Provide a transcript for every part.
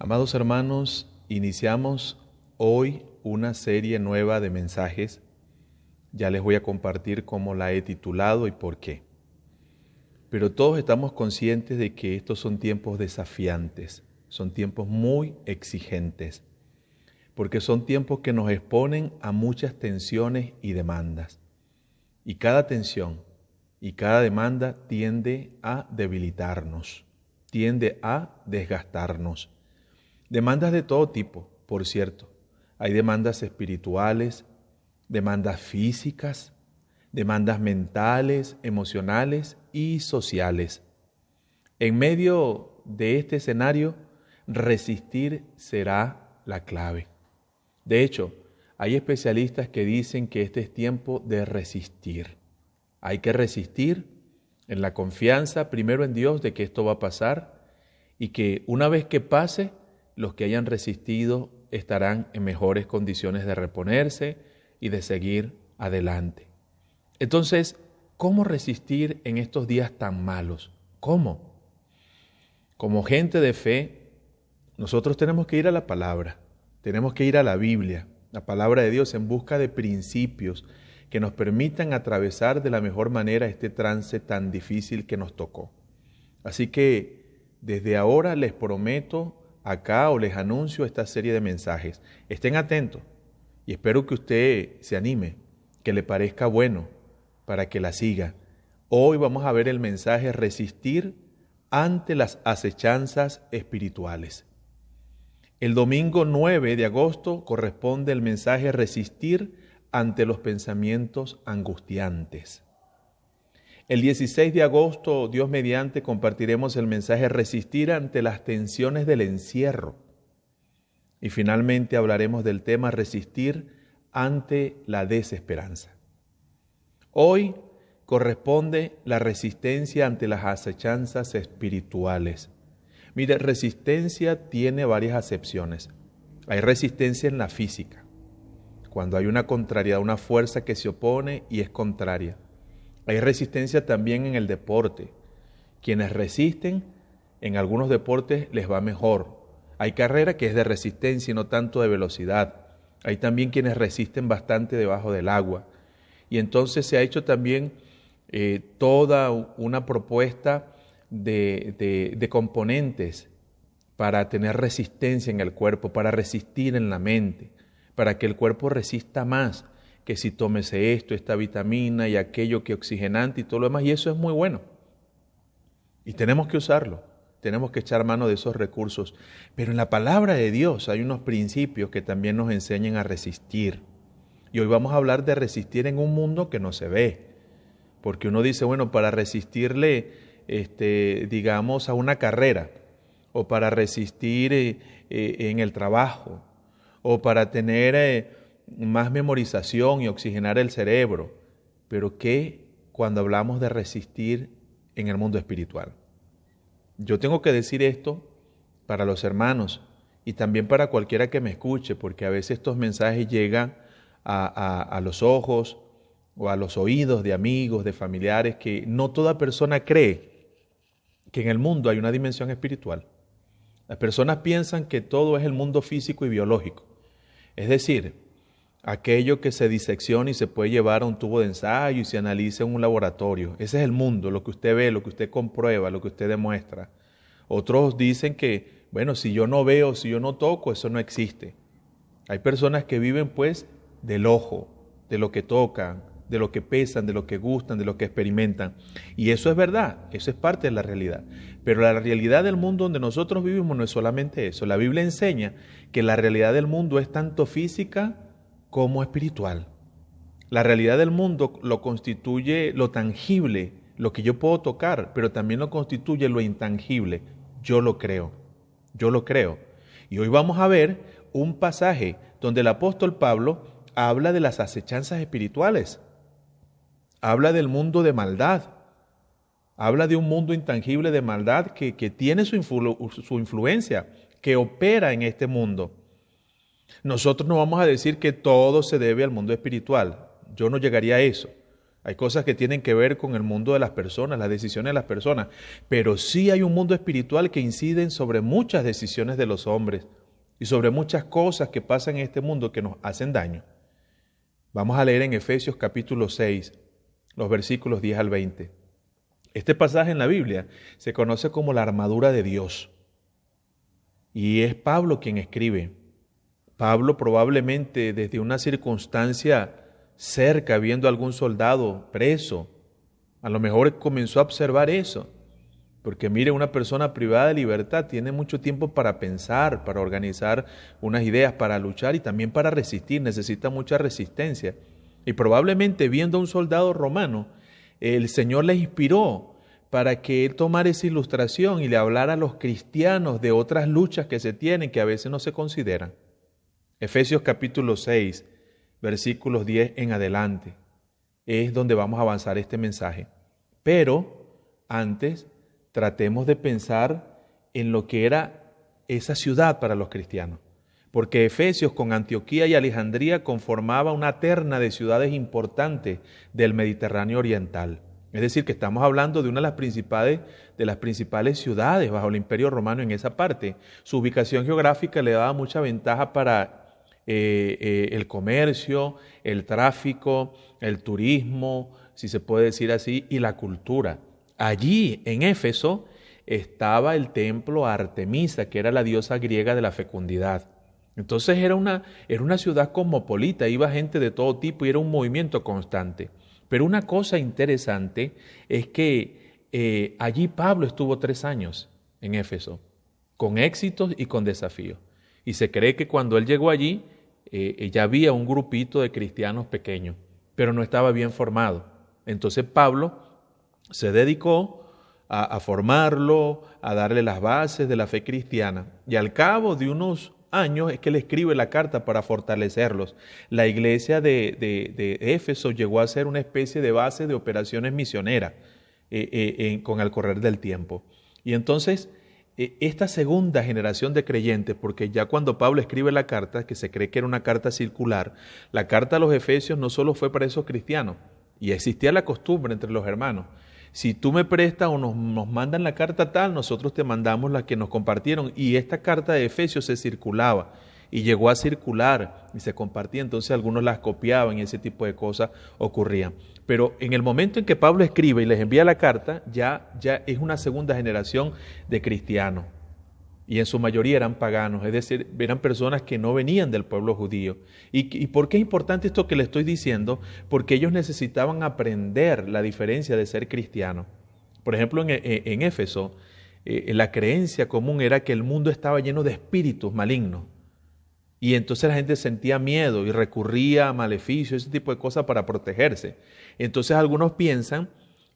Amados hermanos, iniciamos hoy una serie nueva de mensajes. Ya les voy a compartir cómo la he titulado y por qué. Pero todos estamos conscientes de que estos son tiempos desafiantes, son tiempos muy exigentes, porque son tiempos que nos exponen a muchas tensiones y demandas. Y cada tensión y cada demanda tiende a debilitarnos, tiende a desgastarnos. Demandas de todo tipo, por cierto. Hay demandas espirituales, demandas físicas, demandas mentales, emocionales y sociales. En medio de este escenario, resistir será la clave. De hecho, hay especialistas que dicen que este es tiempo de resistir. Hay que resistir en la confianza, primero en Dios, de que esto va a pasar y que una vez que pase, los que hayan resistido estarán en mejores condiciones de reponerse y de seguir adelante. Entonces, ¿cómo resistir en estos días tan malos? ¿Cómo? Como gente de fe, nosotros tenemos que ir a la palabra, tenemos que ir a la Biblia, la palabra de Dios, en busca de principios que nos permitan atravesar de la mejor manera este trance tan difícil que nos tocó. Así que desde ahora les prometo acá o les anuncio esta serie de mensajes. Estén atentos y espero que usted se anime, que le parezca bueno para que la siga. Hoy vamos a ver el mensaje resistir ante las acechanzas espirituales. El domingo 9 de agosto corresponde el mensaje resistir ante los pensamientos angustiantes. El 16 de agosto, Dios mediante, compartiremos el mensaje resistir ante las tensiones del encierro. Y finalmente hablaremos del tema resistir ante la desesperanza. Hoy corresponde la resistencia ante las acechanzas espirituales. Mire, resistencia tiene varias acepciones. Hay resistencia en la física, cuando hay una contrariedad, una fuerza que se opone y es contraria. Hay resistencia también en el deporte. Quienes resisten, en algunos deportes les va mejor. Hay carrera que es de resistencia y no tanto de velocidad. Hay también quienes resisten bastante debajo del agua. Y entonces se ha hecho también toda una propuesta de componentes para tener resistencia en el cuerpo, para resistir en la mente, para que el cuerpo resista más, que si tómese esto, esta vitamina y aquello que oxigenante y todo lo demás, y eso es muy bueno. Y tenemos que usarlo, tenemos que echar mano de esos recursos. Pero en la palabra de Dios hay unos principios que también nos enseñan a resistir. Y hoy vamos a hablar de resistir en un mundo que no se ve. Porque uno dice, bueno, para resistirle, digamos, a una carrera, o para resistir en el trabajo, o para tener más memorización y oxigenar el cerebro. Pero ¿qué cuando hablamos de resistir en el mundo espiritual? Yo tengo que decir esto para los hermanos y también para cualquiera que me escuche, porque a veces estos mensajes llegan a los ojos o a los oídos de amigos, de familiares, que no toda persona cree que en el mundo hay una dimensión espiritual. Las personas piensan que todo es el mundo físico y biológico. Es decir, aquello que se disecciona y se puede llevar a un tubo de ensayo y se analiza en un laboratorio. Ese es el mundo, lo que usted ve, lo que usted comprueba, lo que usted demuestra. Otros dicen que, bueno, si yo no veo, si yo no toco, eso no existe. Hay personas que viven pues del ojo, de lo que tocan, de lo que pesan, de lo que gustan, de lo que experimentan. Y eso es verdad, eso es parte de la realidad. Pero la realidad del mundo donde nosotros vivimos no es solamente eso. La Biblia enseña que la realidad del mundo es tanto física como espiritual. La realidad del mundo lo constituye lo tangible, lo que yo puedo tocar, pero también lo constituye lo intangible. Yo lo creo. Y hoy vamos a ver un pasaje donde el apóstol Pablo habla de las acechanzas espirituales. Habla del mundo de maldad. Habla de un mundo intangible de maldad que tiene su influencia, que opera en este mundo. Nosotros no vamos a decir que todo se debe al mundo espiritual. Yo no llegaría a eso. Hay cosas que tienen que ver con el mundo de las personas, las decisiones de las personas, pero sí hay un mundo espiritual que incide sobre muchas decisiones de los hombres y sobre muchas cosas que pasan en este mundo que nos hacen daño. Vamos a leer en Efesios capítulo 6, los versículos 10 al 20. Este pasaje en la Biblia se conoce como la armadura de Dios. Y es Pablo quien escribe. Pablo probablemente desde una circunstancia cerca, viendo a algún soldado preso, a lo mejor comenzó a observar eso. Porque mire, una persona privada de libertad tiene mucho tiempo para pensar, para organizar unas ideas, para luchar y también para resistir, necesita mucha resistencia. Y probablemente viendo a un soldado romano, el Señor le inspiró para que él tomara esa ilustración y le hablara a los cristianos de otras luchas que se tienen que a veces no se consideran. Efesios capítulo 6, versículos 10 en adelante, es donde vamos a avanzar este mensaje. Pero antes tratemos de pensar en lo que era esa ciudad para los cristianos. Porque Efesios con Antioquía y Alejandría conformaba una terna de ciudades importantes del Mediterráneo oriental. Es decir, que estamos hablando de una de las principales ciudades bajo el Imperio Romano en esa parte. Su ubicación geográfica le daba mucha ventaja para el comercio, el tráfico, el turismo, si se puede decir así, y la cultura. Allí, en Éfeso, estaba el templo a Artemisa, que era la diosa griega de la fecundidad. Entonces era una ciudad cosmopolita, iba gente de todo tipo y era un movimiento constante. Pero una cosa interesante es que allí Pablo estuvo 3 años en Éfeso, con éxitos y con desafíos. Y se cree que cuando él llegó allí, ya había un grupito de cristianos pequeños, pero no estaba bien formado. Entonces Pablo se dedicó a formarlo, a darle las bases de la fe cristiana. Y al cabo de unos años es que le escribe la carta para fortalecerlos. La iglesia de Éfeso llegó a ser una especie de base de operaciones misioneras con el correr del tiempo. Y entonces esta segunda generación de creyentes, porque ya cuando Pablo escribe la carta, que se cree que era una carta circular, la carta a los Efesios no solo fue para esos cristianos, y existía la costumbre entre los hermanos. Si tú me prestas o nos mandan la carta tal, nosotros te mandamos la que nos compartieron. Y esta carta de Efesios se circulaba y llegó a circular y se compartía. Entonces algunos las copiaban y ese tipo de cosas ocurrían. Pero en el momento en que Pablo escribe y les envía la carta, ya es una segunda generación de cristianos. Y en su mayoría eran paganos, es decir, eran personas que no venían del pueblo judío. ¿Y por qué es importante esto que le estoy diciendo? Porque ellos necesitaban aprender la diferencia de ser cristiano. Por ejemplo, en Éfeso, la creencia común era que el mundo estaba lleno de espíritus malignos. Y entonces la gente sentía miedo y recurría a maleficios, ese tipo de cosas para protegerse. Entonces algunos piensan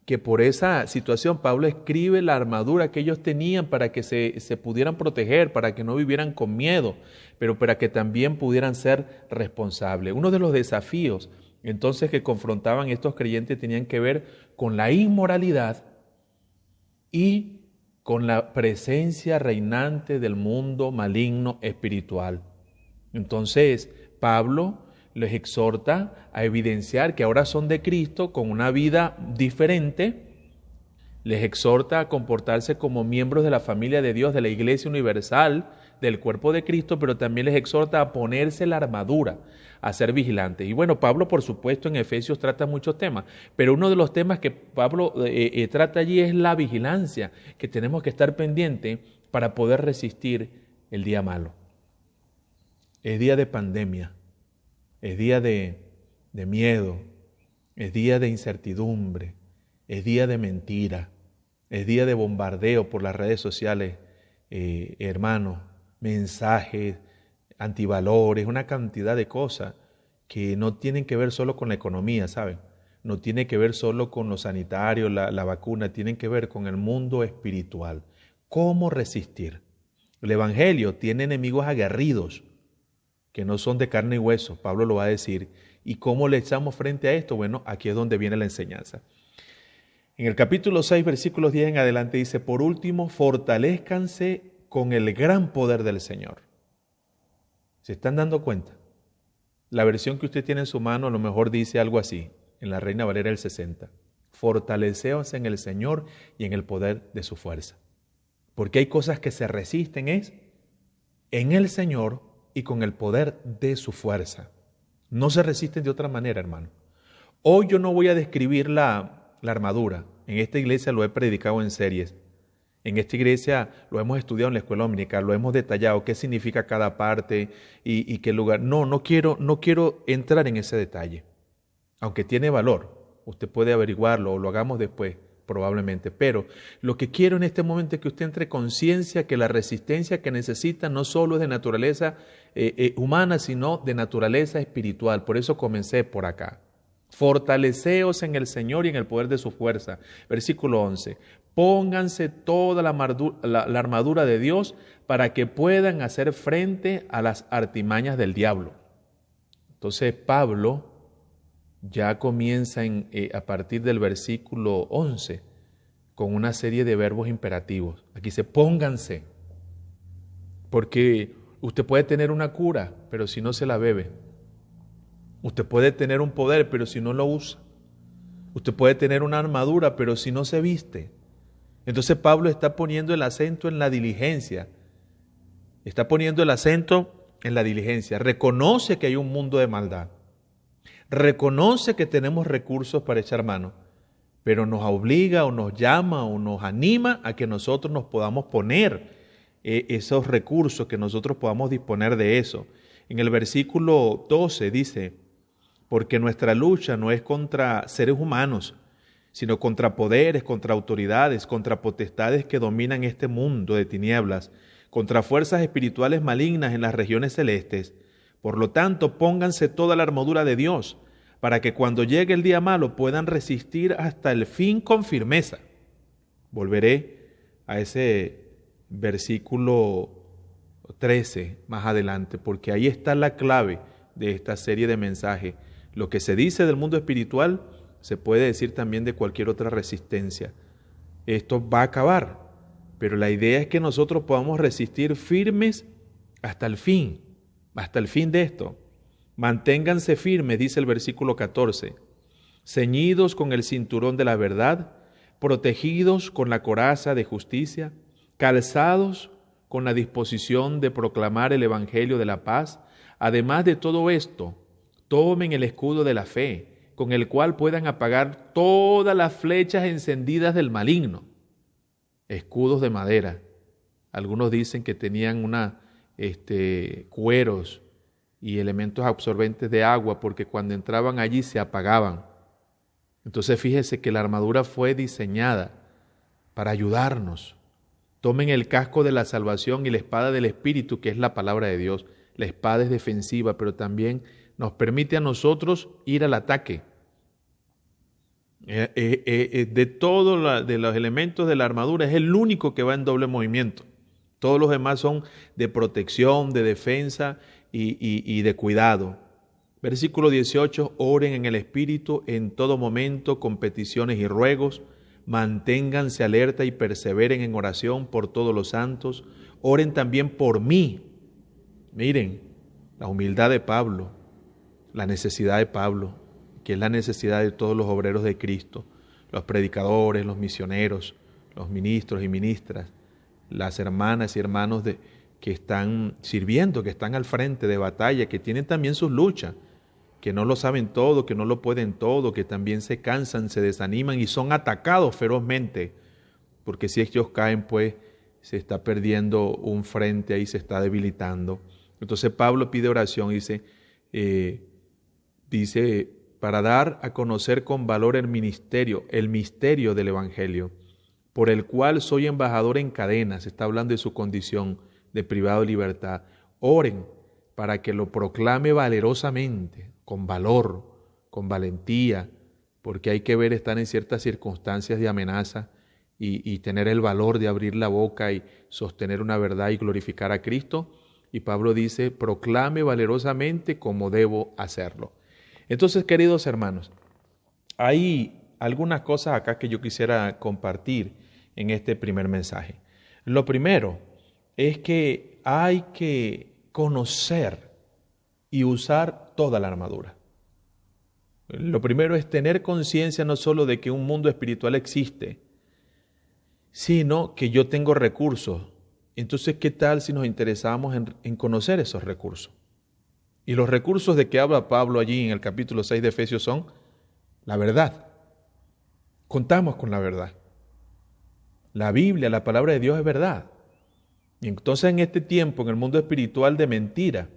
que por esa situación Pablo escribe la armadura que ellos tenían para que se pudieran proteger, para que no vivieran con miedo, pero para que también pudieran ser responsables. Uno de los desafíos entonces que confrontaban estos creyentes tenían que ver con la inmoralidad y con la presencia reinante del mundo maligno espiritual. Entonces Pablo les exhorta a evidenciar que ahora son de Cristo con una vida diferente, les exhorta a comportarse como miembros de la familia de Dios, de la Iglesia Universal, del cuerpo de Cristo, pero también les exhorta a ponerse la armadura, a ser vigilantes. Y bueno, Pablo por supuesto en Efesios trata muchos temas, pero uno de los temas que Pablo trata allí es la vigilancia, que tenemos que estar pendientes para poder resistir el día malo. Es día de pandemia. Es día de miedo, es día de incertidumbre, es día de mentira, es día de bombardeo por las redes sociales, hermanos, mensajes, antivalores, una cantidad de cosas que no tienen que ver solo con la economía, ¿saben? No tiene que ver solo con lo sanitario, la vacuna, tienen que ver con el mundo espiritual. ¿Cómo resistir? El Evangelio tiene enemigos aguerridos, que no son de carne y hueso, Pablo lo va a decir. ¿Y cómo le echamos frente a esto? Bueno, aquí es donde viene la enseñanza. En el capítulo 6, versículos 10 en adelante dice, por último, fortalézcanse con el gran poder del Señor. ¿Se están dando cuenta? La versión que usted tiene en su mano a lo mejor dice algo así. en la Reina Valera del 60. Fortaleceos en el Señor y en el poder de su fuerza. Porque hay cosas que se resisten en el Señor y con el poder de su fuerza. No se resisten de otra manera, hermano. Hoy yo no voy a describir la armadura. En esta iglesia lo he predicado en series. En esta iglesia lo hemos estudiado en la escuela dominical, lo hemos detallado, qué significa cada parte y qué lugar. No quiero entrar en ese detalle. Aunque tiene valor, usted puede averiguarlo o lo hagamos después, probablemente. Pero lo que quiero en este momento es que usted entre conciencia que la resistencia que necesita no solo es de naturaleza humana, sino de naturaleza espiritual. Por eso comencé por acá. Fortaleceos en el Señor y en el poder de su fuerza. Versículo 11. Pónganse toda la armadura de Dios para que puedan hacer frente a las artimañas del diablo. Entonces Pablo ya comienza a partir del versículo 11 con una serie de verbos imperativos. Aquí dice pónganse, porque usted puede tener una cura, pero si no se la bebe. Usted puede tener un poder, pero si no lo usa. Usted puede tener una armadura, pero si no se viste. Entonces Pablo está poniendo el acento en la diligencia. Está poniendo el acento en la diligencia. Reconoce que hay un mundo de maldad. Reconoce que tenemos recursos para echar mano, pero nos obliga o nos llama o nos anima a que nosotros nos podamos poner esos recursos, que nosotros podamos disponer de eso. En el versículo 12 dice, porque nuestra lucha no es contra seres humanos, sino contra poderes, contra autoridades, contra potestades que dominan este mundo de tinieblas, contra fuerzas espirituales malignas en las regiones celestes. Por lo tanto, pónganse toda la armadura de Dios, para que cuando llegue el día malo puedan resistir hasta el fin con firmeza. Volveré a ese versículo 13 más adelante, porque ahí está la clave de esta serie de mensajes. Lo que se dice del mundo espiritual se puede decir también de cualquier otra resistencia. Esto va a acabar, pero la idea es que nosotros podamos resistir firmes hasta el fin de esto. Manténganse firmes, dice el versículo 14, ceñidos con el cinturón de la verdad, protegidos con la coraza de justicia, calzados con la disposición de proclamar el evangelio de la paz. Además de todo esto, tomen el escudo de la fe, con el cual puedan apagar todas las flechas encendidas del maligno. Escudos de madera. Algunos dicen que tenían cueros y elementos absorbentes de agua, porque cuando entraban allí se apagaban. Entonces fíjese que la armadura fue diseñada para ayudarnos. Tomen el casco de la salvación y la espada del Espíritu, que es la palabra de Dios. La espada es defensiva, pero también nos permite a nosotros ir al ataque. De todos los elementos de la armadura es el único que va en doble movimiento. Todos los demás son de protección, de defensa y de cuidado. Versículo 18, oren en el Espíritu en todo momento con peticiones y ruegos, manténganse alerta y perseveren en oración por todos los santos, oren también por mí. Miren, la humildad de Pablo, la necesidad de Pablo, que es la necesidad de todos los obreros de Cristo, los predicadores, los misioneros, los ministros y ministras, las hermanas y hermanos que están sirviendo, que están al frente de batalla, que tienen también sus luchas, que no lo saben todo, que no lo pueden todo, que también se cansan, se desaniman y son atacados ferozmente, porque si ellos caen, pues se está perdiendo un frente ahí, se está debilitando. Entonces Pablo pide oración, dice, para dar a conocer con valor el misterio del Evangelio, por el cual soy embajador en cadenas. Está hablando de su condición de privado de libertad. Oren para que lo proclame valerosamente, con valor, con valentía, porque hay que ver estar en ciertas circunstancias de amenaza y tener el valor de abrir la boca y sostener una verdad y glorificar a Cristo. Y Pablo dice, proclame valerosamente como debo hacerlo. Entonces, queridos hermanos, hay algunas cosas acá que yo quisiera compartir en este primer mensaje. Lo primero es que hay que conocer y usar toda la armadura. Lo primero es tener conciencia no solo de que un mundo espiritual existe, sino que yo tengo recursos. Entonces, ¿qué tal si nos interesamos en conocer esos recursos? Y los recursos de que habla Pablo allí en el capítulo 6 de Efesios son la verdad. Contamos con la verdad. La Biblia, la palabra de Dios es verdad. Y entonces en este tiempo, en el mundo espiritual de mentira,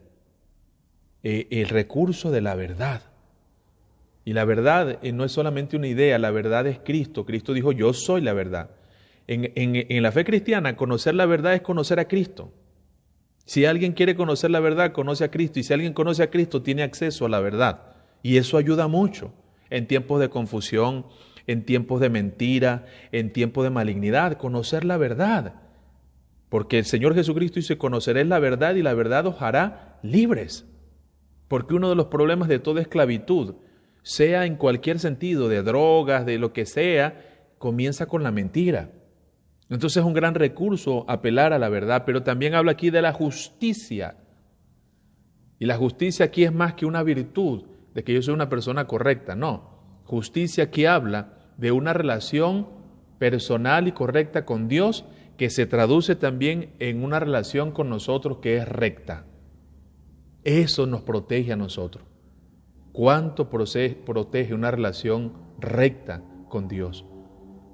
el recurso de la verdad. Y la verdad no es solamente una idea, la verdad es Cristo. Cristo dijo, yo soy la verdad. En la fe cristiana, conocer la verdad es conocer a Cristo. Si alguien quiere conocer la verdad, conoce a Cristo. Y si alguien conoce a Cristo, tiene acceso a la verdad. Y eso ayuda mucho en tiempos de confusión, en tiempos de mentira, en tiempos de malignidad. Conocer la verdad. Porque el Señor Jesucristo dice, conoceréis la verdad y la verdad os hará libres. Porque uno de los problemas de toda esclavitud, sea en cualquier sentido, de drogas, de lo que sea, comienza con la mentira. Entonces es un gran recurso apelar a la verdad, pero también habla aquí de la justicia. Y la justicia aquí es más que una virtud, de que yo soy una persona correcta, no. Justicia aquí habla de una relación personal y correcta con Dios, que se traduce también en una relación con nosotros que es recta. Eso nos protege a nosotros. ¿Cuánto protege una relación recta con Dios?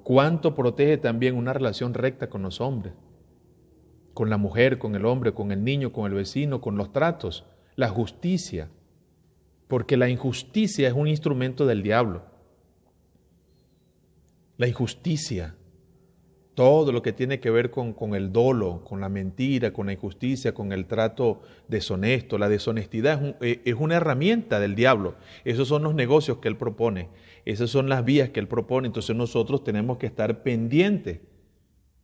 ¿Cuánto protege también una relación recta con los hombres? Con la mujer, con el hombre, con el niño, con el vecino, con los tratos. La justicia. Porque la injusticia es un instrumento del diablo. La injusticia. Todo lo que tiene que ver con el dolo, con la mentira, con la injusticia, con el trato deshonesto. La deshonestidad es una herramienta del diablo. Esos son los negocios que él propone. Esas son las vías que él propone. Entonces nosotros tenemos que estar pendientes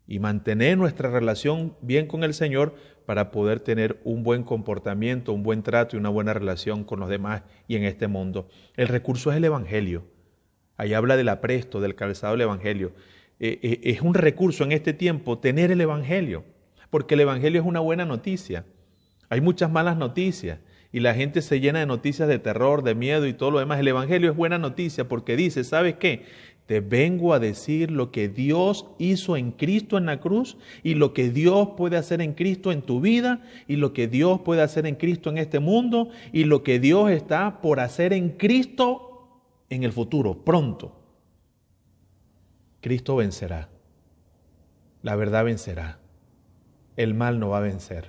y mantener nuestra relación bien con el Señor para poder tener un buen comportamiento, un buen trato y una buena relación con los demás y en este mundo. El recurso es el Evangelio. Ahí habla del apresto, del calzado del Evangelio. Es un recurso en este tiempo tener el Evangelio, porque el Evangelio es una buena noticia. Hay muchas malas noticias y la gente se llena de noticias de terror, de miedo y todo lo demás. El Evangelio es buena noticia porque dice, ¿sabes qué? Te vengo a decir lo que Dios hizo en Cristo en la cruz y lo que Dios puede hacer en Cristo en tu vida y lo que Dios puede hacer en Cristo en este mundo y lo que Dios está por hacer en Cristo en el futuro, pronto. Cristo vencerá, la verdad vencerá, el mal no va a vencer,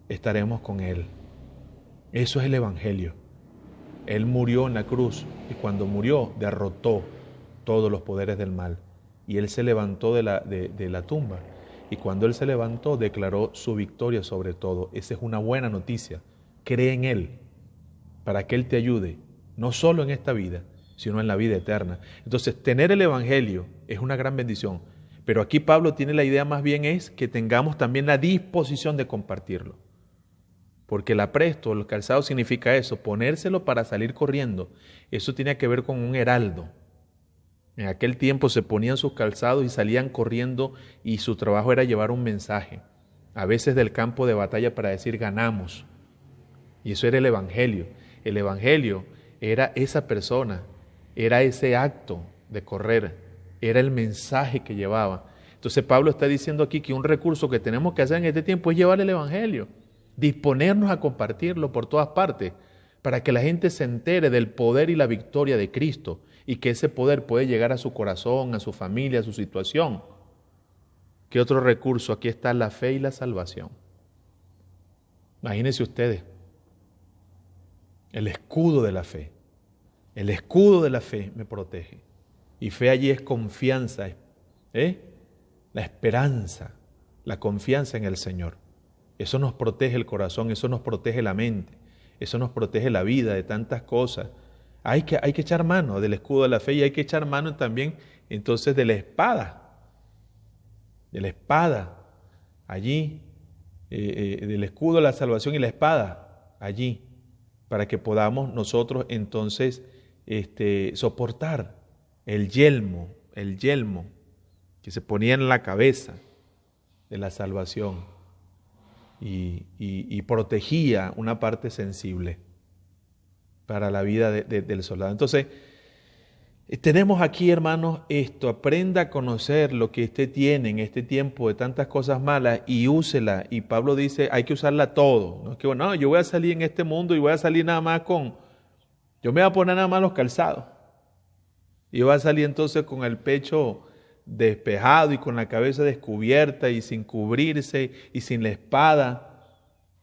estaremos con Él. Eso es el Evangelio. Él murió en la cruz y cuando murió derrotó todos los poderes del mal y Él se levantó de la tumba y cuando Él se levantó declaró su victoria sobre todo. Esa es una buena noticia. Cree en Él para que Él te ayude, no solo en esta vida, sino en la vida eterna. Entonces, tener el Evangelio es una gran bendición. Pero aquí Pablo tiene la idea más bien es que tengamos también la disposición de compartirlo. Porque el apresto, el calzado significa eso, ponérselo para salir corriendo. Eso tiene que ver con un heraldo. En aquel tiempo se ponían sus calzados y salían corriendo y su trabajo era llevar un mensaje. A veces del campo de batalla para decir ganamos. Y eso era el Evangelio. El Evangelio era esa persona. Era ese acto de correr, era el mensaje que llevaba. Entonces Pablo está diciendo aquí que un recurso que tenemos que hacer en este tiempo es llevar el Evangelio, disponernos a compartirlo por todas partes, para que la gente se entere del poder y la victoria de Cristo, y que ese poder puede llegar a su corazón, a su familia, a su situación. ¿Qué otro recurso? Aquí está la fe y la salvación. Imagínense ustedes, el escudo de la fe. El escudo de la fe me protege. Y fe allí es confianza, la esperanza, la confianza en el Señor. Eso nos protege el corazón, eso nos protege la mente, eso nos protege la vida de tantas cosas. Hay que echar mano del escudo de la fe y hay que echar mano también entonces de la espada. De la espada, allí, del escudo de la salvación y la espada, allí, para que podamos nosotros entonces soportar el yelmo que se ponía en la cabeza de la salvación y protegía una parte sensible. para la vida del soldado. Entonces, tenemos aquí, hermanos, esto. Aprenda a conocer lo que usted tiene en este tiempo de tantas cosas malas y úsela. Y Pablo dice, hay que usarla todo. No es que, bueno, yo voy a salir en este mundo y voy a salir nada más yo me voy a poner nada más los calzados. Y voy a salir entonces con el pecho despejado y con la cabeza descubierta y sin cubrirse y sin la espada.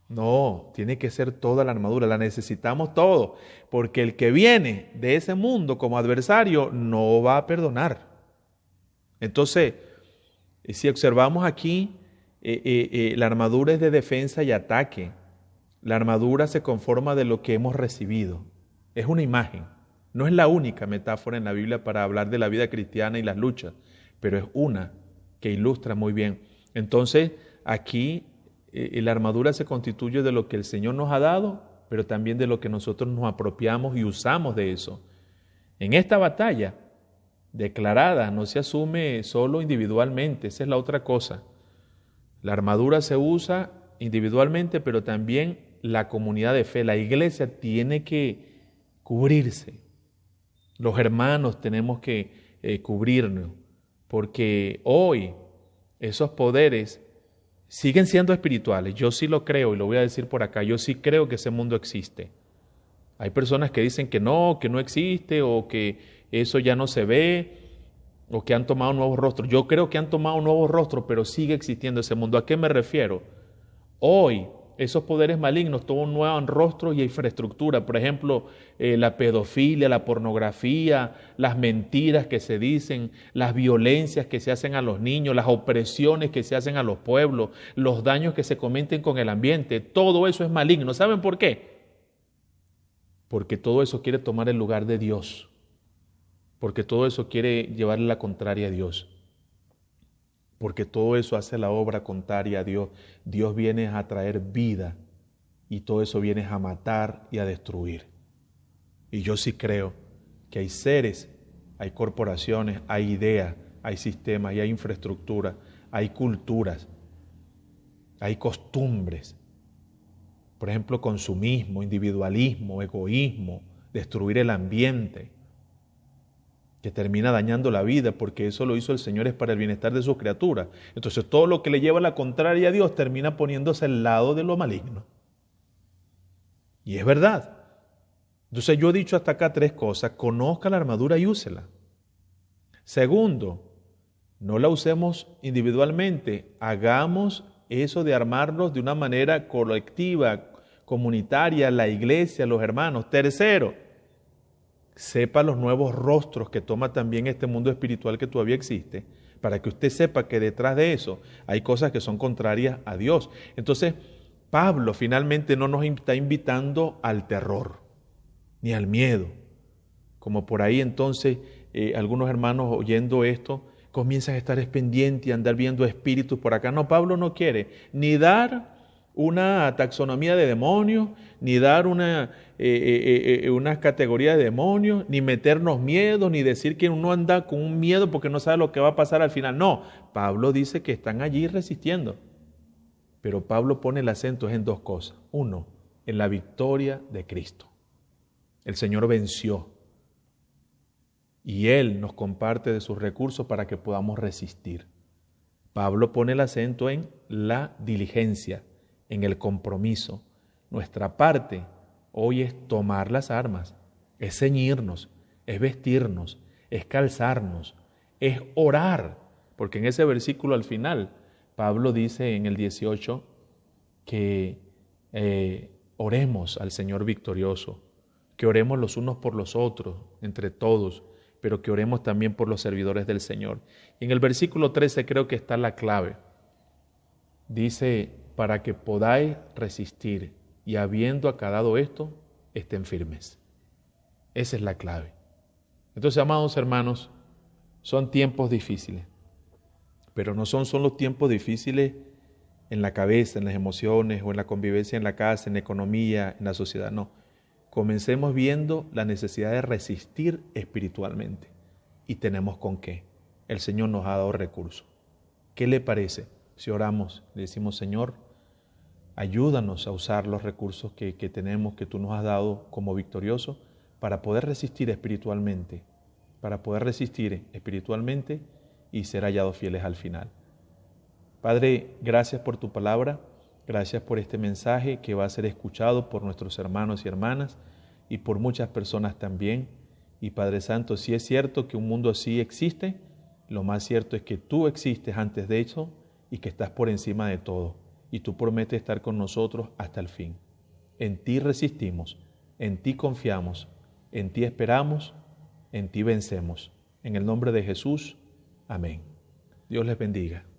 No, tiene que ser toda la armadura, la necesitamos todo, porque el que viene de ese mundo como adversario no va a perdonar. Entonces, si observamos aquí, la armadura es de defensa y ataque. La armadura se conforma de lo que hemos recibido. Es una imagen. No es la única metáfora en la Biblia para hablar de la vida cristiana y las luchas, pero es una que ilustra muy bien. Entonces, aquí la armadura se constituye de lo que el Señor nos ha dado, pero también de lo que nosotros nos apropiamos y usamos de eso. En esta batalla declarada no se asume solo individualmente, esa es la otra cosa. La armadura se usa individualmente, pero también la comunidad de fe, la iglesia tiene que cubrirse. Los hermanos tenemos que cubrirnos, porque hoy esos poderes siguen siendo espirituales. Yo sí lo creo y lo voy a decir por acá. Yo sí creo que ese mundo existe. Hay personas que dicen que no existe o que eso ya no se ve o que han tomado nuevos rostros. Yo creo que han tomado nuevos rostros, pero sigue existiendo ese mundo. ¿A qué me refiero? Hoy esos poderes malignos toman nuevos rostros y infraestructura. Por ejemplo, la pedofilia, la pornografía, las mentiras que se dicen, las violencias que se hacen a los niños, las opresiones que se hacen a los pueblos, los daños que se cometen con el ambiente. Todo eso es maligno. ¿Saben por qué? Porque todo eso quiere tomar el lugar de Dios. Porque todo eso quiere llevarle la contraria a Dios. Porque todo eso hace la obra contraria a Dios. Dios viene a traer vida y todo eso viene a matar y a destruir. Y yo sí creo que hay seres, hay corporaciones, hay ideas, hay sistemas y hay infraestructura, hay culturas, hay costumbres. Por ejemplo, consumismo, individualismo, egoísmo, destruir el ambiente, que termina dañando la vida, porque eso lo hizo el Señor es para el bienestar de sus criaturas. Entonces todo lo que le lleva a la contraria a Dios termina poniéndose al lado de lo maligno. Y es verdad. Entonces yo he dicho hasta acá tres cosas. Conozca la armadura y úsela. Segundo, no la usemos individualmente. Hagamos eso de armarnos de una manera colectiva, comunitaria, la iglesia, los hermanos. Tercero, sepa los nuevos rostros que toma también este mundo espiritual que todavía existe, para que usted sepa que detrás de eso hay cosas que son contrarias a Dios. Entonces, Pablo finalmente no nos está invitando al terror, ni al miedo. Como por ahí entonces algunos hermanos oyendo esto comienzan a estar pendientes y a andar viendo espíritus por acá. No, Pablo no quiere ni dar una taxonomía de demonios, ni dar una categoría de demonios, ni meternos miedo, ni decir que uno anda con un miedo porque no sabe lo que va a pasar al final. No, Pablo dice que están allí resistiendo. Pero Pablo pone el acento en dos cosas. Uno, en la victoria de Cristo. El Señor venció y Él nos comparte de sus recursos para que podamos resistir. Pablo pone el acento en la diligencia, en el compromiso. Nuestra parte hoy es tomar las armas, es ceñirnos, es vestirnos, es calzarnos, es orar, porque en ese versículo al final, Pablo dice en el 18 que oremos al Señor victorioso, que oremos los unos por los otros, entre todos, pero que oremos también por los servidores del Señor. Y en el versículo 13 creo que está la clave. Dice, para que podáis resistir y habiendo acabado esto, estén firmes. Esa es la clave. Entonces, amados hermanos, son tiempos difíciles, pero no son solo tiempos difíciles en la cabeza, en las emociones o en la convivencia en la casa, en la economía, en la sociedad, no. Comencemos viendo la necesidad de resistir espiritualmente y tenemos con qué. El Señor nos ha dado recursos. ¿Qué le parece si oramos? Le decimos, Señor, Ayúdanos a usar los recursos que tenemos, que tú nos has dado como victoriosos, para poder resistir espiritualmente, y ser hallados fieles al final. Padre, gracias por tu palabra, gracias por este mensaje que va a ser escuchado por nuestros hermanos y hermanas y por muchas personas también. Y Padre Santo, si es cierto que un mundo así existe, lo más cierto es que tú existes antes de eso y que estás por encima de todo. Y tú prometes estar con nosotros hasta el fin. En ti resistimos, en ti confiamos, en ti esperamos, en ti vencemos. En el nombre de Jesús, amén. Dios les bendiga.